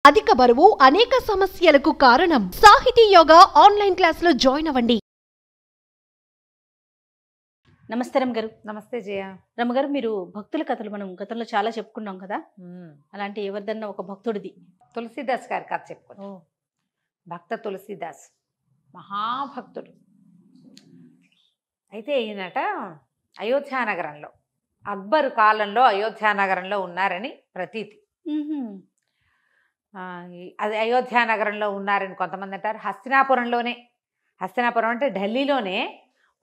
అధిక బరువు అనేక సమస్యలకు కారణం. సాహితీ యోగా ఆన్లైన్ క్లాసులో జాయిన్ అవ్వండి. నమస్తే రమగారు. నమస్తే జయ. రమగారు, మీరు భక్తుల కథలు మనం గతంలో చాలా చెప్పుకున్నాం కదా. అలాంటి ఎవరిదన్నా ఒక భక్తుడిది. తులసీదాస్ గారి కథ చెప్పుకో. భక్త తులసీదాస్ మహాభక్తుడు. అయితే ఈయనట అయోధ్యానగరంలో, అక్బర్ కాలంలో అయోధ్యానగరంలో ఉన్నారని ప్రతీతి. అది అయోధ్యానగరంలో ఉన్నారని కొంతమంది అంటారు. హస్తినాపురంలోనే, హస్తినాపురం అంటే ఢిల్లీలోనే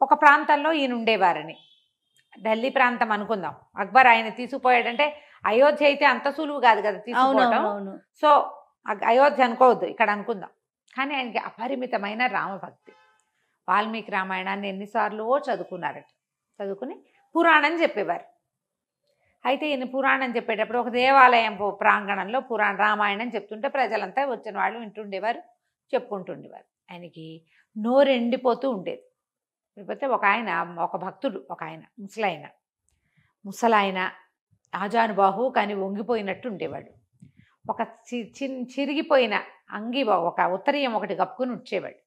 ఒక ప్రాంతంలో ఈయన ఉండేవారని. ఢిల్లీ ప్రాంతం అనుకుందాం. అక్బర్ ఆయన తీసుకుపోయాడంటే అయోధ్య అయితే అంత సులువు కాదు కదా తీసుకోవడం. సో అయోధ్య అనుకోవద్దు, ఇక్కడ అనుకుందాం. కానీ ఆయనకి అపరిమితమైన రామభక్తి. వాల్మీకి రామాయణాన్ని ఎన్నిసార్లు చదువుకున్నారట. చదువుకుని పురాణం చెప్పేవారు. అయితే ఈయన పురాణం చెప్పేటప్పుడు ఒక దేవాలయం ప్రాంగణంలో రామాయణం చెప్తుంటే ప్రజలంతా వచ్చిన వాళ్ళు వింటుండేవారు, చెప్పుకుంటుండేవారు. ఆయనకి నోరెండిపోతూ ఉండేది. లేకపోతే ఒక భక్తుడు, ఒక ఆయన ముసలాయన ఆజానుబాహు కానీ వంగిపోయినట్టు ఉండేవాడు. ఒక చిరిగిపోయిన అంగి, ఒక ఉత్తరీయం ఒకటి కప్పుకుని వచ్చేవాడు.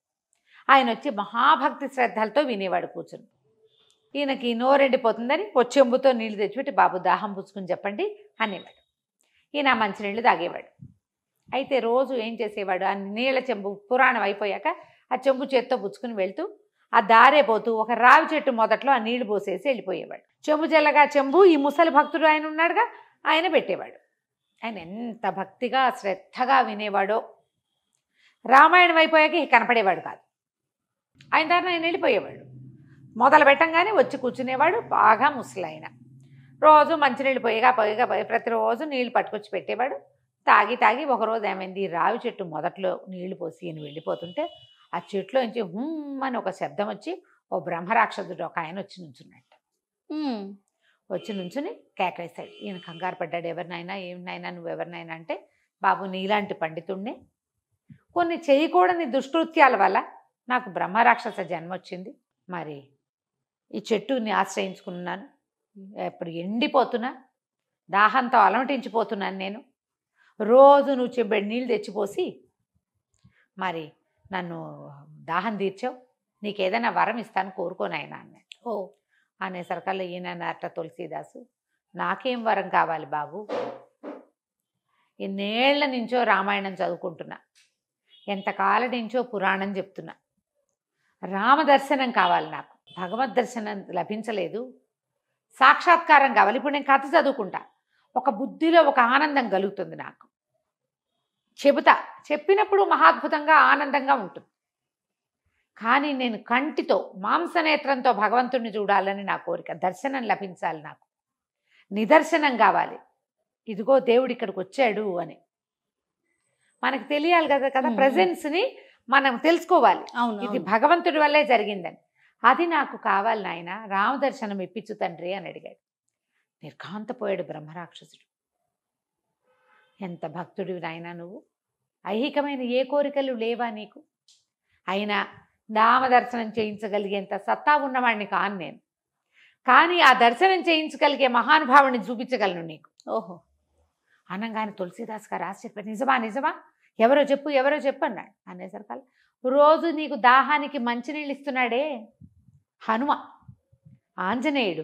ఆయన వచ్చి మహాభక్తి శ్రద్ధలతో వినేవాడు కూర్చుని. ఈయనకి నోరెండిపోతుందని చెంబుతో నీళ్లు తెచ్చిపెట్టి, బాబు దాహం పుచ్చుకుని చెప్పండి అనేవాడు. ఈయన మంచినీళ్ళు తాగేవాడు. అయితే రోజు ఏం చేసేవాడు, ఆ నీళ్ళ చెంబు పురాణం అయిపోయాక ఆ చెంబు చేత్తో పుచ్చుకుని వెళ్తూ ఆ దారే పోతూ ఒక రావి చెట్టు మొదట్లో ఆ నీళ్లు పోసేసి వెళ్ళిపోయేవాడు. చెంబు జల్లగా చెంబు ఈ ముసలి భక్తుడు ఆయన ఉన్నాడుగా, ఆయన పెట్టేవాడు. ఆయన ఎంత భక్తిగా శ్రద్ధగా వినేవాడో. రామాయణం అయిపోయాక కనపడేవాడు కాదు. ఆయన దారిని ఆయన వెళ్ళిపోయేవాడు. మొదలు పెట్టంగానే వచ్చి కూర్చునేవాడు. బాగా ముసలాయన రోజు మంచినీళ్ళు పొయ్యగా ప్రతిరోజు నీళ్లు పట్టుకొచ్చి పెట్టేవాడు. తాగి ఒకరోజు ఏమైంది, రావి చెట్టు మొదట్లో నీళ్లు పోసి ఈయన వెళ్ళిపోతుంటే ఆ చెట్లో నుంచి హుమ్ అని ఒక శబ్దం వచ్చి ఓ బ్రహ్మరాక్షసుడు ఒక ఆయన వచ్చి నుంచున్నట్ట. వచ్చి నుంచుని కేకలేశాడు. ఈయన కంగారు పడ్డాడు. ఎవరినైనా, ఏమినైనా, నువ్వెవరినైనా అంటే, బాబు నీలాంటి పండితుణ్ణి, కొన్ని చేయకూడని దుష్కృత్యాల వల్ల నాకు బ్రహ్మరాక్షస జన్మ వచ్చింది. మరి ఈ చెట్టుని ఆశ్రయించుకున్నాను. ఎప్పుడు ఎండిపోతున్నా, దాహంతో అలమటించిపోతున్నాను నేను. రోజు నువ్వు చెంబెడు నీళ్ళు తెచ్చిపోసి మరి నన్ను దాహం తీర్చావు. నీకు ఏదైనా వరం ఇస్తాను, కోరుకోనాయన అన్నాడు. అనేసరికల్లా ఈయన అట్ట తులసీదాసు, నాకేం వరం కావాలి బాబు, ఎన్నేళ్ల నుంచో రామాయణం చదువుకుంటున్నా, ఎంతకాలం నుంచో పురాణం చెప్తున్నా, రామదర్శనం కావాలి నాకు, భగవద్ దర్శనం లభించలేదు, సాక్షాత్కారం కావాలి. ఇప్పుడు నేను కథ చదువుకుంటా, ఒక బుద్ధిలో ఒక ఆనందం కలుగుతుంది నాకు, చెబుతా, చెప్పినప్పుడు మహాద్భుతంగా ఆనందంగా ఉంటుంది. కానీ నేను కంటితో మాంసనేత్రంతో భగవంతుడిని చూడాలని నా కోరిక, దర్శనం లభించాలి, నాకు నిదర్శనం కావాలి. ఇదిగో దేవుడు ఇక్కడికి వచ్చాడు అని మనకు తెలియాలి కదా ప్రజెన్స్ని మనం తెలుసుకోవాలి. ఇది భగవంతుడి వల్లే జరిగిందని. అది నాకు కావాలి నాయన, రామదర్శనం ఇప్పించు తండ్రి అని అడిగాడు. నిర్ఘాంతపోయాడు బ్రహ్మరాక్షసుడు. ఎంత భక్తుడివి నాయన నువ్వు, ఐహికమైన ఏ కోరికలు లేవా నీకు? అయినా రామదర్శనం చేయించగలిగేంత సత్తా ఉన్నవాడిని కాను నేను, కానీ ఆ దర్శనం చేయించగలిగే మహానుభావుని చూపించగలను నీకు. ఓహో అనగానే తులసీదాస్ గారు ఆశ్చర్యపడి, నిజమా, ఎవరో చెప్పు అన్నాడు. అనేసరికల్లా, రోజు నీకు దాహానికి మంచినీళ్ళు ఇస్తున్నాడే హనుమ, ఆంజనేయుడు,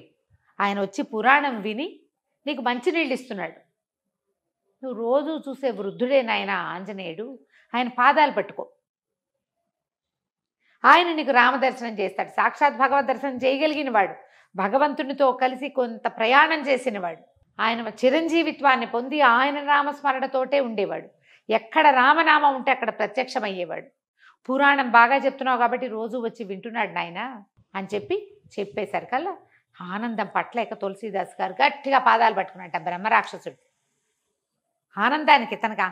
ఆయన వచ్చి పురాణం విని నీకు మంచినీళ్ళు ఇస్తున్నాడు. నువ్వు రోజు చూసే వృద్ధుడే నాయన ఆంజనేయుడు, ఆయన పాదాలు పట్టుకో, ఆయన నీకు రామదర్శనం చేస్తాడు. సాక్షాత్ భగవద్ దర్శనం చేయగలిగిన వాడు, భగవంతునితో కలిసి కొంత ప్రయాణం చేసినవాడు, ఆయన చిరంజీవిత్వాన్ని పొంది ఆయన నామస్మరణతోటే ఉండేవాడు. ఎక్కడ రామనామం ఉంటే అక్కడ ప్రత్యక్షమయ్యేవాడు. పురాణం బాగా చెప్తున్నావు కాబట్టి రోజు వచ్చి వింటున్నాడు నాయన అని చెప్పేసరికల్లా ఆనందం పట్టలేక తులసీదాస్ గారు గట్టిగా పాదాలు పట్టుకున్నట్ట బ్రహ్మరాక్షసుడు. ఆనందానికి తనకు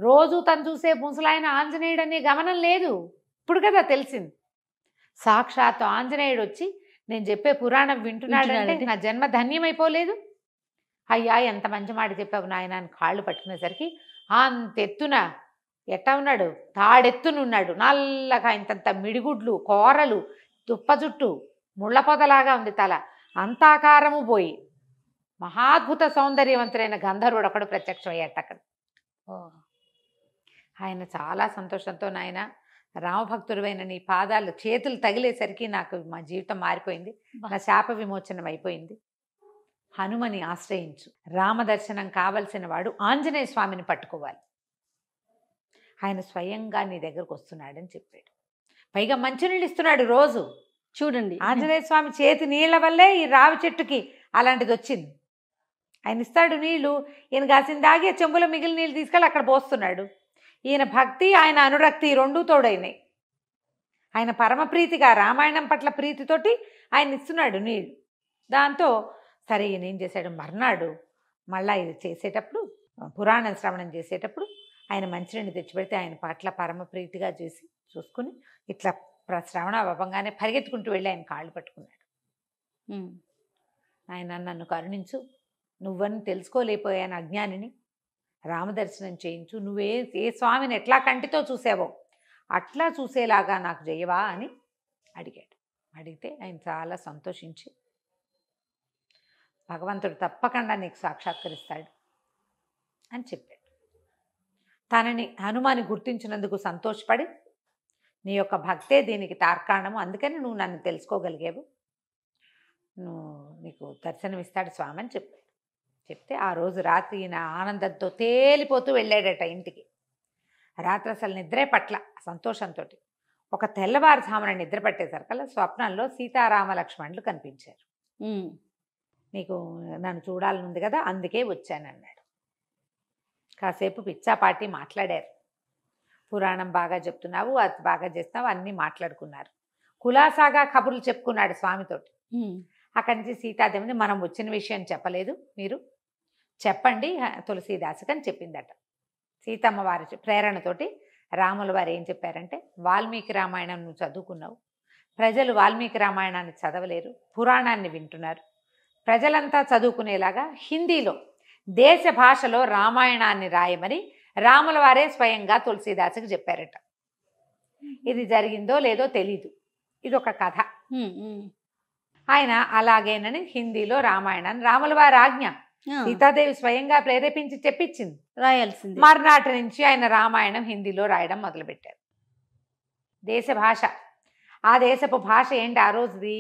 రోజు తను చూసే ముసలాయన ఆంజనేయుడు అనే గమనం లేదు. ఇప్పుడు కదా తెలిసింది. సాక్షాత్తు ఆంజనేయుడు వచ్చి నేను చెప్పే పురాణం వింటున్నాడంటే నా జన్మ ధన్యమైపోలేదు. అయ్యా ఎంత మంచి మాట చెప్పావు నాయన అని కాళ్ళు పట్టుకునేసరికి అంతెత్తున ఎట్టా ఉన్నాడు, తాడెత్తునున్నాడు. నల్లగా ఇంతంత మిడిగుడ్లు, కోరలు, దుప్ప జుట్టు, ముళ్ళ పొదలాగా ఉంది తల, అంతాకారము పోయి మహాద్భుత సౌందర్యవంతుడైన గంధర్వుడు ఒకడు ప్రత్యక్షమయ్యాట అక్కడ. ఆయన చాలా సంతోషంతో, నాయన రామభక్తుడివైన నీ పాదాలు చేతులు తగిలేసరికి నాకు మా జీవితం మారిపోయింది, నా శాప విమోచనం అయిపోయింది. హనుమని ఆశ్రయించు, రామదర్శనం కావలసిన వాడు ఆంజనేయ స్వామిని పట్టుకోవాలి, ఆయన స్వయంగా నీ దగ్గరకు వస్తున్నాడని చెప్పాడు. పైగా మంచినీళ్ళు ఇస్తున్నాడు రోజు. చూడండి, ఆంజనేయ స్వామి చేతి నీళ్ల వల్లే ఈ రావి చెట్టుకి అలాంటిది వచ్చింది. ఆయన ఇస్తాడు నీళ్లు, ఈయన కాసిన దాగి చెంబులో మిగిలిన నీళ్ళు తీసుకెళ్ళి అక్కడ పోస్తున్నాడు. ఈయన భక్తి, ఆయన అనురక్తి రెండూ తోడైనాయి. ఆయన పరమప్రీతిగా రామాయణం పట్ల ప్రీతితోటి ఆయన ఇస్తున్నాడు నీళ్ళు. దాంతో సరే ఈయన ఏం చేశాడు, మర్నాడు మళ్ళా ఇది చేసేటప్పుడు, పురాణ శ్రవణం చేసేటప్పుడు ఆయన మంచినీళ్ళు తెచ్చిపెడితే ఆయన పట్ల పరమప్రీతిగా చేసి చూసుకుని ఇట్లా శ్రవణ అవ్వగానే పరిగెత్తుకుంటూ వెళ్ళి ఆయన కాళ్ళు పట్టుకున్నాడు. ఆయన నన్ను కరుణించు, నువ్వని తెలుసుకోలేకపోయాను అజ్ఞానిని, రామదర్శనం చేయించు, నువ్వే ఏ స్వామిని ఎట్లా కంటితో చూసావో అట్లా చూసేలాగా నాకు చేయవా అని అడిగాడు. అడిగితే ఆయన చాలా సంతోషించి, భగవంతుడు తప్పకుండా నీకు సాక్షాత్కరిస్తాడు అని చెప్పాడు. తనని హనుమాని గుర్తించినందుకు సంతోషపడి, నీ యొక్క భక్తే దీనికి తార్కాణము, అందుకని నువ్వు నన్ను తెలుసుకోగలిగావు, నీకు దర్శనమిస్తాడు స్వామి అని చెప్పాడు. చెప్తే ఆ రోజు రాత్రి ఈయన ఆనందంతో తేలిపోతూ వెళ్ళాడట ఇంటికి. రాత్రి అసలు నిద్రే పట్ల సంతోషంతో. ఒక తెల్లవారుజామున నిద్ర పట్టేసరికల్లా స్వప్నంలో సీతారామ లక్ష్మణులు కనిపించారు. నీకు నన్ను చూడాలనుంది కదా, అందుకే వచ్చానన్నాడు. కాసేపు పిచ్చాపాటి మాట్లాడారు. పురాణం బాగా చెప్తున్నావు, అది బాగా చేస్తున్నావు, అన్నీ మాట్లాడుకున్నారు. కులాసాగా కబుర్లు చెప్పుకున్నాడు స్వామితోటి. అక్కడి నుంచి సీతాదేవిని, మనం వచ్చిన విషయం చెప్పలేదు, మీరు చెప్పండి తులసీదాసుకి అని చెప్పిందట. సీతమ్మ వారి ప్రేరణతోటి రాముల వారు ఏం చెప్పారంటే, వాల్మీకి రామాయణం నువ్వు చదువుకున్నావు, ప్రజలు వాల్మీకి రామాయణాన్ని చదవలేరు, పురాణాన్ని వింటున్నారు, ప్రజలంతా చదువుకునేలాగా హిందీలో దేశ భాషలో రామాయణాన్ని రాయమని రాముల వారే స్వయంగా తులసీదాసుకి చెప్పారట. ఇది జరిగిందో లేదో తెలీదు, ఇది ఒక కథ. ఆయన అలాగేనని హిందీలో రామాయణాన్ని, రాముల వారి ఆజ్ఞ, సీతాదేవి స్వయంగా ప్రేరేపించి చెప్పించింది, రాయాల్సింది. మర్నాటి నుంచి ఆయన రామాయణం హిందీలో రాయడం మొదలుపెట్టారు. దేశ భాష, ఆ దేశపు భాష ఏంటి ఆ రోజుది,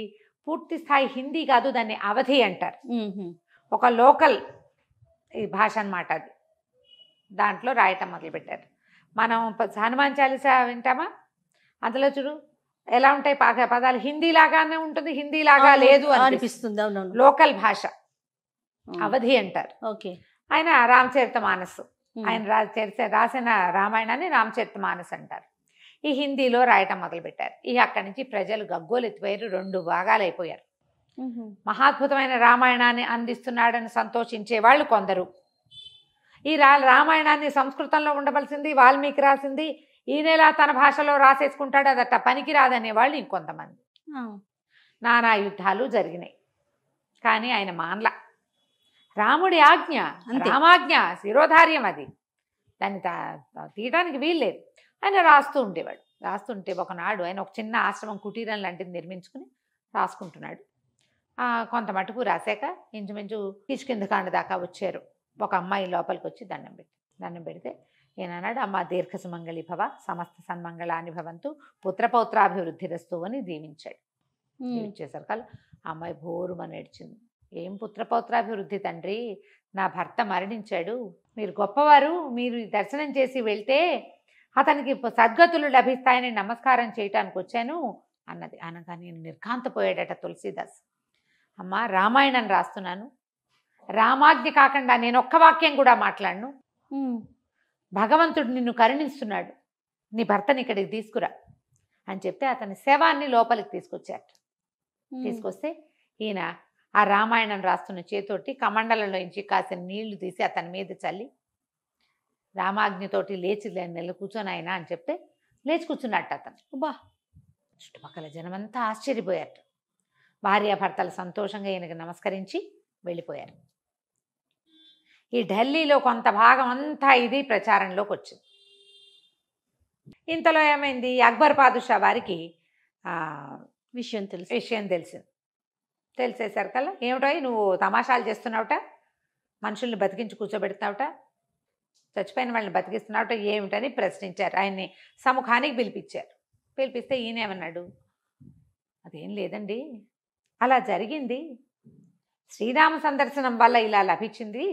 పూర్తి స్థాయి హిందీ కాదు, దాన్ని అవధి అంటారు, ఒక లోకల్ ఈ భాష అన్నమాట అది. దాంట్లో రాయటం మొదలుపెట్టారు. మనం హనుమాన్ చాలీసా వింటామా, అందులో చూడు ఎలా ఉంటాయి పదాలు, హిందీ లాగానే ఉంటుంది, హిందీ లాగా లేదు అనిపిస్తుంది. లోకల్ భాష అవధి అంటారు. ఓకే. ఆయన రామచరితమానస్, ఆయన రాసిన రామాయణాన్ని రామచరితమానస్ అంటారు. ఈ హిందీలో రాయటం మొదలుపెట్టారు. అక్కడి నుంచి ప్రజలు గగ్గోలెత్తిపోయారు, 2 భాగాలు అయిపోయారు. మహాద్భుతమైన రామాయణాన్ని అందిస్తున్నాడని సంతోషించే వాళ్ళు కొందరు, ఈ రామాయణాన్ని సంస్కృతంలో ఉండవలసింది వాల్మీకి రాసింది, ఈయనలా తన భాషలో రాసేసుకుంటాడు, అదట పనికి రాదనే వాళ్ళు ఇంకొంతమంది. నానా యుద్ధాలు జరిగినాయి. కానీ ఆయన మాన్ల. రాముడి ఆజ్ఞ, రామాజ్ఞ శిరోధార్యం, అది దాన్ని తీయడానికి వీల్లేదు. ఆయన రాస్తూ ఉండేవాడు. రాస్తుంటే ఒకనాడు ఆయన ఒక చిన్న ఆశ్రమం, కుటీరం లాంటిది నిర్మించుకుని రాసుకుంటున్నాడు. కొంత మటుకు రాశాక ఇంచుమించు కిష్కింధకాండ దాకా వచ్చారు. ఒక అమ్మాయి లోపలికి వచ్చి దండం పెడితే ఈయన అన్నాడు, అమ్మ దీర్ఘ సుమంగళి భవ, సమస్త సన్మంగళాని భవంతు, పుత్రపౌత్రాభివృద్ధిరస్తు అని దీవించాడు. దీవించేసరికల్ అమ్మాయి భోరుమని ఏడ్చింది. ఏం పుత్రపౌత్రాభివృద్ధి తండ్రి, నా భర్త మరణించాడు, మీరు గొప్పవారు, మీరు దర్శనం చేసి వెళ్తే అతనికి సద్గతులు లభిస్తాయని నమస్కారం చేయటానికి వచ్చాను అన్నది. అనగానే నిర్ఘాంతపోయాడట తులసీదాస్. అమ్మ రామాయణం రాస్తున్నాను, రామాజ్ఞ కాకుండా నేను ఒక్క వాక్యం కూడా మాట్లాడను, భగవంతుడు నిన్ను కరుణిస్తున్నాడు, నీ భర్తని ఇక్కడికి తీసుకురా అని చెప్తే అతని శవాన్ని లోపలికి తీసుకొచ్చారట. తీసుకొస్తే ఈయన ఆ రామాయణం రాస్తున్న చేతోటి కమండలంలో నుంచి కాసిన నీళ్లు తీసి అతని మీద చల్లి, రామాజ్ఞతోటి లేచి కూర్చొని ఆయన అని చెప్తే లేచి కూర్చున్నట్టు అతను. బా, చుట్టుపక్కల జనమంతా ఆశ్చర్యపోయారట. భార్యాభర్తలు సంతోషంగా ఈయనకి నమస్కరించి వెళ్ళిపోయారు. ఈ ఢిల్లీలో కొంత భాగం అంతా ఇది ప్రచారంలోకి వచ్చింది. ఇంతలో ఏమైంది, అక్బర్ పాదుషా వారికి విషయం తెలిసింది. తెలిసేసరికల్లా, ఏమిటో నువ్వు తమాషాలు చేస్తున్నావుట, మనుషుల్ని బతికించి కూర్చోబెడుతున్నావుట, చచ్చిపోయిన వాళ్ళని బతికిస్తున్నావు ఏమిటని ప్రశ్నించారు. ఆయన్ని సముఖానికి పిలిపించారు. పిలిపిస్తే ఈయన ఏమన్నాడు, అదేం లేదండి, అలా జరిగింది, శ్రీరామ సందర్శనం వల్ల ఇలా లభించింది.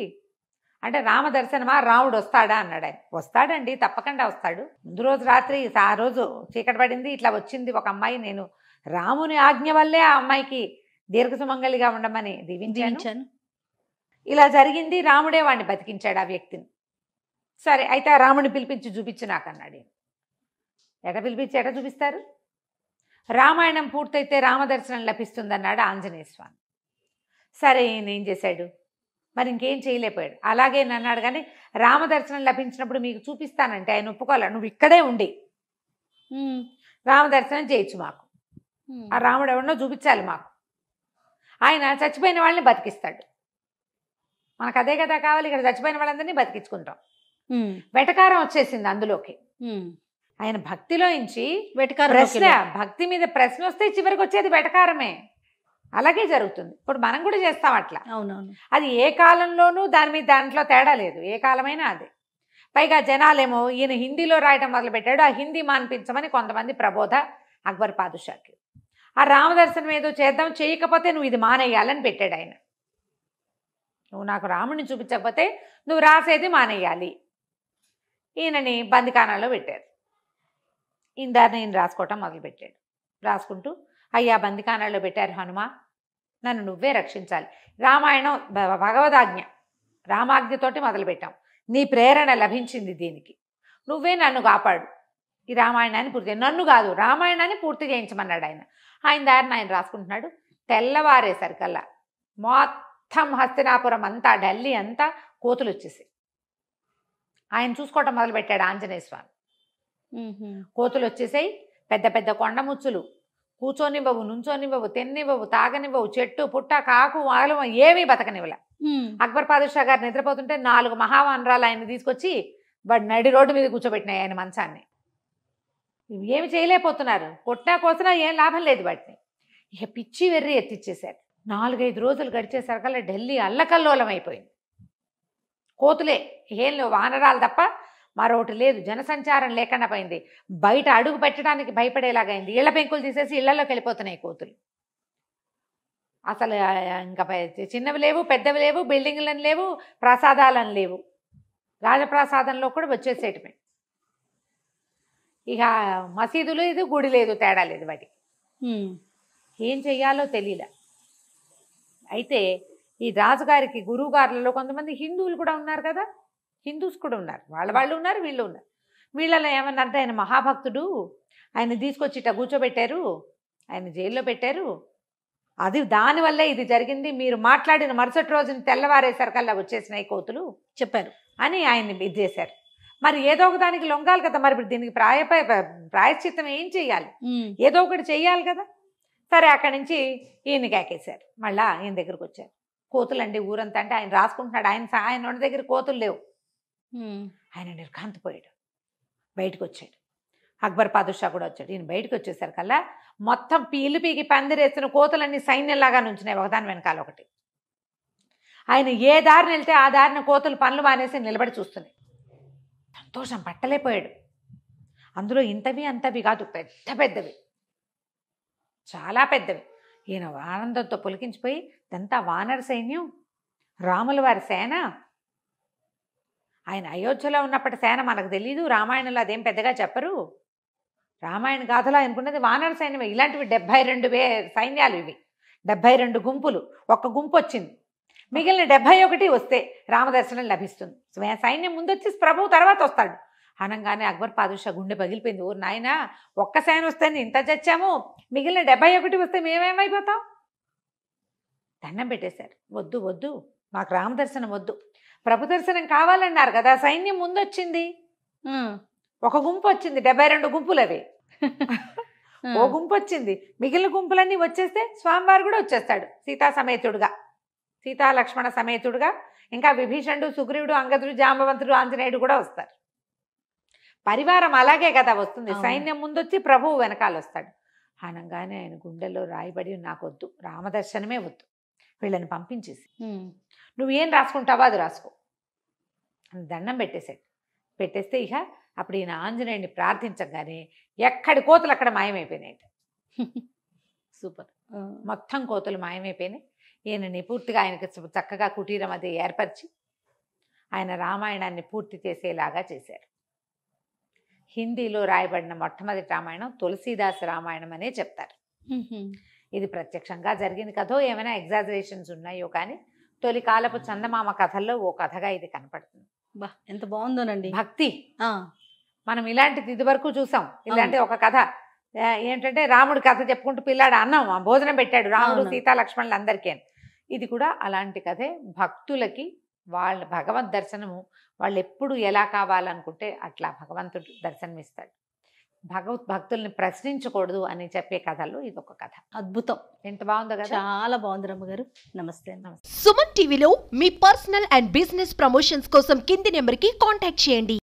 అంటే రామ దర్శనమా, రాముడు వస్తాడా అన్నాడు ఆయన. వస్తాడండి, తప్పకుండా వస్తాడు. ముందు రోజు రాత్రి ఆ రోజు చీకటి పడింది, ఇట్లా వచ్చింది ఒక అమ్మాయి, నేను రాముని ఆజ్ఞ వల్లే ఆ అమ్మాయికి దీర్ఘ సుమంగళిగా ఉండమని దీవించాను. ఇలా జరిగింది, రాముడే వాడిని బతికించాడు ఆ వ్యక్తిని. సరే అయితే ఆ రాముని పిలిపించి చూపించు నాకు అన్నాడు. ఎట పిలిపించి ఎట చూపిస్తారు? రామాయణం పూర్తయితే రామదర్శనం లభిస్తుందన్నాడు ఆంజనేయ స్వామి. సరే ఈయన ఏం చేశాడు, మరి ఇంకేం చేయలేకపోయాడు. అలాగే అన్నాడు, కానీ రామదర్శనం లభించినప్పుడు మీకు చూపిస్తానంటే ఆయన ఒప్పుకోవాలి. నువ్వు ఇక్కడే ఉండి రామదర్శనం చేయొచ్చు మాకు, ఆ రాముడు ఎవరినో చూపించాలి మాకు. ఆయన చచ్చిపోయిన వాళ్ళని బతికిస్తాడు. మనకు అదే కదా కావాలి, ఇక్కడ చచ్చిపోయిన వాళ్ళందరినీ బతికించుకుంటాం. వెటకారం వచ్చేసింది అందులోకి. ఆయన భక్తిలోంచి ప్రశ్న, భక్తి మీద ప్రశ్న వస్తే చివరికి వచ్చేది వెటకారమే. అలాగే జరుగుతుంది. ఇప్పుడు మనం కూడా చేస్తాం అట్లా. అవునవును. అది ఏ కాలంలోనూ దాంట్లో తేడా లేదు, ఏ కాలమైనా అదే. పైగా జనాలేమో ఈయన హిందీలో రాయటం మొదలుపెట్టాడు, ఆ హిందీ మాన్పించమని కొంతమంది ప్రబోధ అక్బర్ పాదుషాకి. ఆ రామదర్శనం ఏదో చేద్దాం, చేయకపోతే నువ్వు ఇది మానేయాలని పెట్టాడు ఆయన. నువ్వు నాకు రాముడిని చూపించకపోతే నువ్వు రాసేది మానేయాలి. ఈయనని బందికానాల్లో పెట్టారు. ఇందాన్ని ఈయన రాసుకోవటం మొదలుపెట్టాడు. రాసుకుంటూ, అయ్యా బందికానాల్లో పెట్టారు హనుమ, నన్ను నువ్వే రక్షించాలి. రామాయణం భగవదాజ్ఞ, రామాజ్ఞతోటి మొదలుపెట్టాం, నీ ప్రేరణ లభించింది దీనికి, నువ్వే నన్ను కాపాడు, ఈ రామాయణాన్ని పూర్తి, నన్ను కాదు రామాయణాన్ని పూర్తి చేయించమన్నాడు ఆయన. ఆయన దారిని ఆయన రాసుకుంటున్నాడు. తెల్లవారేసరికల్లా మొత్తం హస్తినాపురం అంతా, ఢిల్లీ అంతా కోతులు వచ్చేసి ఆయన చూసుకోవటం మొదలుపెట్టాడు ఆంజనేయ స్వామి. కోతులు వచ్చేసాయి, పెద్ద పెద్ద కొండముచ్చులు, కూర్చొనివ్వవు, నుంచోనివ్వవు, తిన్నివ్వవు, తాగనివ్వవు, చెట్టు పుట్ట కాకు ఆగలం ఏమీ బతకనివ్వల. అక్బర్ పాదుషా గారు నిద్రపోతుంటే 4 మహావానరాలు ఆయన తీసుకొచ్చి వాడు నడి రోడ్డు మీద కూర్చోబెట్టినాయి ఆయన మంచాన్ని. ఏమి చేయలేకపోతున్నారు, కొట్టినా కోసినా ఏం లాభం లేదు వాటిని. ఇక పిచ్చి వెర్రి ఎత్తిచ్చేశారు. 4-5 రోజులు గడిచేసరికల్లా ఢిల్లీ అల్లకల్లోలం అయిపోయింది. కోతులే, ఏం లేవు, వానరాలు తప్ప మరొకటి లేదు. జనసంచారం లేకుండా పోయింది. బయట అడుగు పెట్టడానికి భయపడేలాగైంది. ఇళ్ల పెంకులు తీసేసి ఇళ్లలోకి వెళ్ళిపోతున్నాయి కోతులు. అసలు ఇంకా చిన్నవి లేవు, పెద్దవి లేవు, బిల్డింగ్లను లేవు, ప్రసాదాలను లేవు. రాజప్రసాదంలో కూడా వచ్చేసేటమే. ఇక మసీదులు లేదు, గుడి లేదు, తేడా లేదు వాటికి. ఏం చెయ్యాలో తెలియలే. అయితే ఈ రాజుగారికి గురువుగారులలో కొంతమంది హిందువులు కూడా ఉన్నారు కదా, హిందూస్ కూడా ఉన్నారు, వాళ్ళు ఉన్నారు, వీళ్ళు ఉన్నారు. వీళ్ళలో ఏమన్నారంటే ఆయన మహాభక్తుడు, ఆయన తీసుకొచ్చి ఇట్లా కూర్చోబెట్టారు, ఆయన జైల్లో పెట్టారు, అది దానివల్లే ఇది జరిగింది, మీరు మాట్లాడిన మరుసటి రోజున తెల్లవారేసరికల్లా వచ్చేసినాయి కోతులు చెప్పారు అని ఆయన్ని ఇది చేశారు. మరి ఏదో ఒక దానికి లొంగాలి కదా, మరి దీనికి ప్రాయశ్చిత్తం ఏం చెయ్యాలి, ఏదో ఒకటి చెయ్యాలి కదా. సరే అక్కడి నుంచి ఈయన కేకేశారు. మళ్ళా ఈయన దగ్గరకు వచ్చారు. కోతులండి ఊరంతా అంటే ఆయన రాసుకుంటున్నాడు. ఆయన దగ్గర కోతులు లేవు. ఆయన నిర్ఘాంతపోయాడు. బయటకు వచ్చాడు. అక్బర్ పాదుషా కూడా వచ్చాడు. ఈయన బయటకు వచ్చేసరికల్లా మొత్తం పీకి పందిరేసిన కోతులన్నీ సైన్యంలాగా నుంచున్నాయి ఒకదాని వెనకాల ఒకటి. ఆయన ఏ దారిని వెళ్తే ఆ దారిని కోతులు పనులు మానేసి నిలబడి చూస్తున్నాయి. సంతోషం పట్టలేకపోయాడు. అందులో ఇంతవి అంతవి కాదు, పెద్ద పెద్దవి, చాలా పెద్దవి. ఈయన ఆనందంతో పులికించిపోయి, ఇదంతా వానర సైన్యం, రాముల వారి సేన. ఆయన అయోధ్యలో ఉన్నప్పటి సేన మనకు తెలీదు, రామాయణంలో అదేం పెద్దగా చెప్పరు. రామాయణ గాథలో ఆయనకున్నది వానర సైన్యమే. ఇలాంటివి 72 సైన్యాలు ఇవి, 72 గుంపులు. ఒక్క గుంపు వచ్చింది, మిగిలిన 71 వస్తే రామదర్శనం లభిస్తుంది. సైన్యం ముందొచ్చి ప్రభువు తర్వాత వస్తాడు అనగానే అక్బర్ పాదుషా గుండె పగిలిపోయింది. ఓ నాయన, ఒక్క సేన వస్తే ఇంత చచ్చాము, మిగిలిన 71 వస్తే మేమేమైపోతాం. దండం పెట్టేశారు. వద్దు వద్దు, మాకు రామదర్శనం వద్దు, ప్రభు దర్శనం కావాలన్నారు కదా. సైన్యం ముందొచ్చింది, ఒక గుంపు వచ్చింది, 72 గుంపులు అవి. ఓ గుంపు వచ్చింది, మిగిలిన గుంపులన్నీ వచ్చేస్తే స్వామివారు కూడా వచ్చేస్తాడు సీతా సమేతుడుగా, సీతా లక్ష్మణ సమేతుడుగా. ఇంకా విభీషణుడు, సుగ్రీవుడు, అంగదుడు, జాంబవంతుడు, ఆంజనేయుడు కూడా వస్తారు. పరివారం అలాగే కదా వస్తుంది. సైన్యం ముందొచ్చి ప్రభువు వెనకాల వస్తాడు. అనగానే ఆయన గుండెల్లో రాయబడి, నాకొద్దు, రామదర్శనమే వద్దు, వీళ్ళని పంపించేసి నువ్వేం రాసుకుంటావో అది రాసుకో అని దండం పెట్టేశాడు. పెట్టేస్తే ఇక అప్పుడు ఈయన ఆంజనేయుడిని ప్రార్థించగానే ఎక్కడి కోతులు అక్కడ మాయమైపోయినాయి. సూపర్. మొత్తం కోతులు మాయమైపోయినాయి. ఈయనని పూర్తిగా ఆయనకి చక్కగా కుటీరం అది ఏర్పరిచి ఆయన రామాయణాన్ని పూర్తి చేసేలాగా చేశారు. హిందీలో రాయబడిన మొట్టమొదటి రామాయణం తులసీదాస్ రామాయణం అనే చెప్తారు. ఇది ప్రత్యక్షంగా జరిగింది కథో ఏమైనా ఎగ్జాజరేషన్స్ ఉన్నాయో కానీ తొలి కాలపు చందమామ కథల్లో ఓ కథగా ఇది కనపడుతుంది. బా ఎంత బాగుందోనండి. భక్తి మనం ఇలాంటిది ఇది వరకు చూసాం. ఇలాంటి ఒక కథ ఏంటంటే రాముడి కథ చెప్పుకుంటూ పిల్లాడు అన్నం భోజనం పెట్టాడు రాముడు సీతా లక్ష్మణులు అందరికీ. ఇది కూడా అలాంటి కథే. భక్తులకి వాళ్ళ భగవద్ దర్శనము వాళ్ళు ఎప్పుడు ఎలా కావాలనుకుంటే అట్లా భగవంతుడు దర్శనమిస్తాడు. భక్తుల్ని ప్రశ్నించకూడదు అని చెప్పే కథల్లో ఇది ఒక కథ. అద్భుతం. ఎంత బాగుందో కదా. చాలా బాగుంది రమ్మగారు. నమస్తే. సుమన్ టీవీలో మీ పర్సనల్ అండ్ బిజినెస్ ప్రమోషన్స్ కోసం కింది నెంబర్కి కాంటాక్ట్ చేయండి.